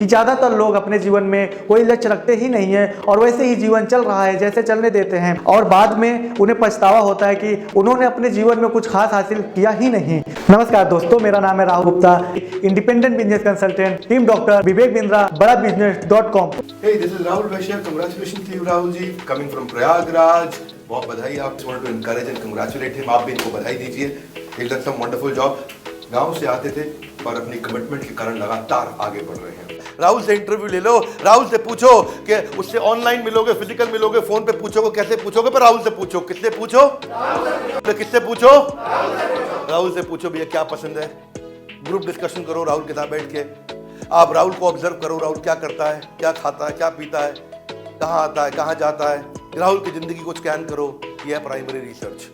कि ज़्यादातर लोग अपने जीवन में कोई लक्ष्य रखते ही नहीं है और वैसे ही जीवन चल रहा है जैसे चलने देते हैं और बाद में उन्हें पछतावा होता है कि उन्होंने अपने जीवन में कुछ खास हासिल किया ही नहीं। नमस्कार दोस्तों, मेरा नाम है Rahul Gupta, independent business consultant, team doctor Vivek Bindra, badabusiness.com। Hey, this is Rahul Vaishya. Congratulations to you, Rahul ji, coming from Prayagraj. बहुत बधाई। आप want to encourage and congratulate him. आप भी इनको बधाई दीजिए। He's done some wonderful job. गांव से आते थे और अपनी कमिटमेंट के कारण लगातार आगे बढ़ रहे हैं। राहुल से इंटरव्यू ले लो, राहुल से पूछो कि उससे ऑनलाइन मिलोगे, फिजिकल मिलोगे, फोन पे पूछोगे, कैसे पूछोगे, पर राहुल से पूछो। किससे पूछो? किससे पूछो? राहुल से पूछो भैया क्या पसंद है। ग्रुप डिस्कशन करो राहुल के साथ बैठ के। आप राहुल को ऑब्जर्व करो, राहुल क्या करता है, क्या खाता है, क्या पीता है, कहाँ आता है, कहाँ जाता है। राहुल की जिंदगी को स्कैन करो। यह है प्राइमरी रिसर्च।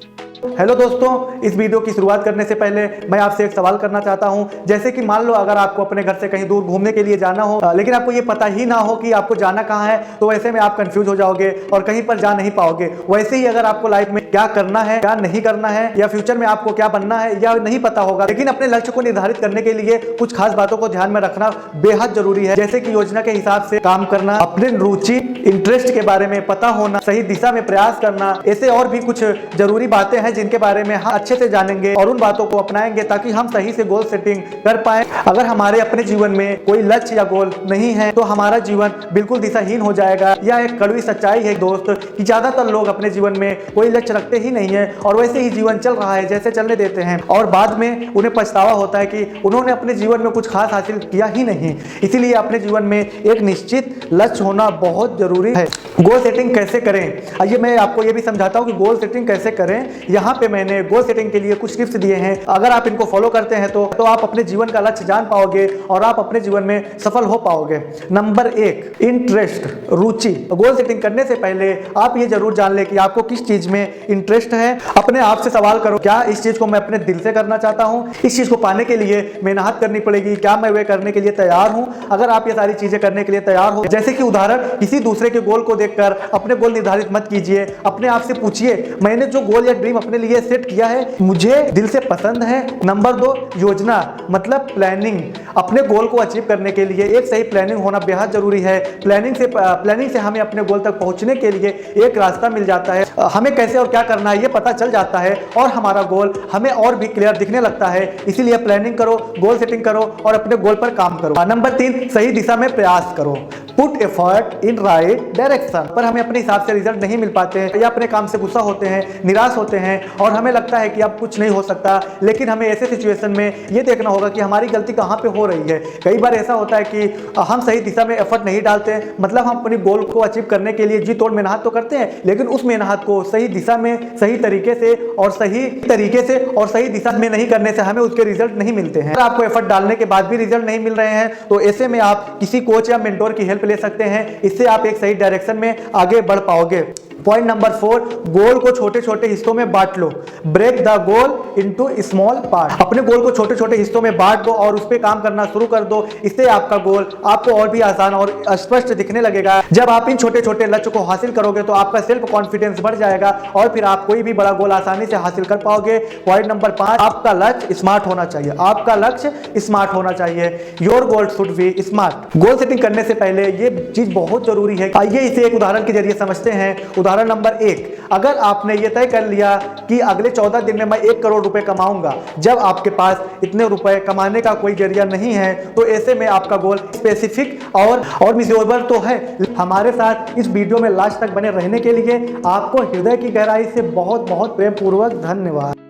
हेलो दोस्तों, इस वीडियो की शुरुआत करने से पहले मैं आपसे एक सवाल करना चाहता हूं। जैसे कि मान लो अगर आपको अपने घर से कहीं दूर घूमने के लिए जाना हो, लेकिन आपको ये पता ही ना हो कि आपको जाना कहां है, तो वैसे में आप कंफ्यूज हो जाओगे और कहीं पर जा नहीं पाओगे। वैसे ही अगर आपको लाइफ में क्या करना है, क्या नहीं करना है, या फ्यूचर में आपको क्या बनना है या नहीं पता होगा, लेकिन अपने लक्ष्य को निर्धारित करने के लिए कुछ खास बातों को ध्यान में रखना बेहद जरूरी है। जैसे कि योजना के हिसाब से काम करना, अपने रुचि इंटरेस्ट के बारे में पता होना, सही दिशा में प्रयास करना, ऐसे और भी कुछ जरूरी बातें हैं जिनके बारे में हम अच्छे से जानेंगे और उन बातों को अपनाएंगे ताकि हम सही से गोल सेटिंग कर पाए। अगर हमारे अपने जीवन में कोई लक्ष्य या गोल नहीं है तो हमारा जीवन बिल्कुल दिशाहीन हो जाएगा। यह एक कड़वी सच्चाई है दोस्त कि ज्यादातर लोग अपने जीवन में कोई लक्ष्य रखते ही नहीं है और वैसे ही जीवन चल रहा है जैसे चलने देते हैं और बाद में उन्हें पछतावा होता है कि उन्होंने अपने जीवन में कुछ खास हासिल किया ही नहीं। इसीलिए अपने जीवन में एक निश्चित लक्ष्य होना बहुत जरूरी है। गोल सेटिंग कैसे करें, आइए मैं आपको ये भी समझाता हूँ कि गोल सेटिंग कैसे करें। यहाँ पे मैंने गोल सेटिंग के लिए कुछ टिप्स दिए हैं। अगर आप इनको फॉलो करते हैं तो आप अपने जीवन का लक्ष्य जान पाओगे और आप अपने जीवन में सफल हो पाओगे। नंबर 1, इंटरेस्ट, रुचि। गोल सेटिंग करने से पहले आप ये जरूर जान ले कि आपको किस चीज में इंटरेस्ट है। अपने आप से सवाल करो, क्या इस चीज को मैं अपने दिल से करना चाहता हूँ? इस चीज को पाने के लिए मेहनत करनी पड़ेगी, क्या मैं वे करने के लिए तैयार हूँ? अगर आप ये सारी चीजें करने के लिए तैयार हो, जैसे कि उदाहरण, किसी दूसरे के गोल को देखकर अपने गोल निर्धारित मत कीजिए। अपने आप से पूछिए, मैंने जो गोल या ड्रीम अपने लिए सेट किया है मुझे दिल से पसंद है? नंबर 2, योजना मतलब प्लानिंग। अपने गोल को अचीव करने के लिए एक सही प्लानिंग होना बेहद जरूरी है। प्लानिंग से हमें अपने गोल तक पहुंचने के लिए एक रास्ता मिल जाता है। हमें कैसे और क्या करना है ये पता चल जाता है और हमारा गोल हमें और भी क्लियर दिखने लगता है। इसीलिए प्लानिंग करो, गोल सेटिंग करो और अपने गोल पर काम करो। नंबर 3, सही दिशा में प्रयास करो। Put effort in right direction. पर हमें अपने हिसाब से रिजल्ट नहीं मिल पाते हैं या अपने काम से गुस्सा होते हैं, निराश होते हैं और हमें लगता है कि अब कुछ नहीं हो सकता। लेकिन हमें ऐसे सिचुएशन में ये देखना होगा कि हमारी गलती कहाँ पे हो रही है। कई बार ऐसा होता है कि हम सही दिशा में एफर्ट नहीं डालते, मतलब हम अपनी गोल को अचीव करने के लिए जी तोड़ मेहनत तो करते हैं, लेकिन उस मेहनत को सही दिशा में, सही तरीके से और सही दिशा में नहीं करने से हमें उसके रिजल्ट नहीं मिलते हैं। अगर आपको एफर्ट डालने के बाद भी रिजल्ट नहीं मिल रहे हैं तो ऐसे में आप किसी कोच या मेंटोर की हेल्प ले सकते हैं। इससे आप एक सही डायरेक्शन में आगे बढ़ पाओगे। पॉइंट नंबर 4, गोल को छोटे छोटे हिस्सों में बांट लो। Break the goal into small part. अपने गोल को छोटे छोटे हिस्सों में बांट दो और उस पर काम करना शुरू कर दो। इससे आपका गोल आपको और भी आसान और स्पष्ट दिखने लगेगा। जब आप इन छोटे छोटे लक्ष्य को हासिल करोगे तो आपका सेल्फ कॉन्फिडेंस बढ़ जाएगा और फिर आप कोई भी बड़ा गोल आसानी से हासिल कर पाओगे। पॉइंट नंबर 5, आपका लक्ष्य स्मार्ट होना चाहिए। आपका लक्ष्य स्मार्ट होना चाहिए। Your goal should be smart. Goal setting करने से पहले ये चीज बहुत जरूरी है। आइए इसे एक उदाहरण के जरिए समझते हैं। उदाहरण नंबर 1, अगर आपने ये तय कर लिया कि अगले 14 दिन में मैं 1 करोड़ रुपए कमाऊंगा, जब आपके पास इतने रुपए कमाने का कोई जरिया नहीं है तो ऐसे में आपका गोल स्पेसिफिक और मिजरेबल तो है। हमारे साथ इस वीडियो में लास्ट तक बने रहने के लिए आपको हृदय की गहराई से बहुत बहुत प्रेम पूर्वक धन्यवाद।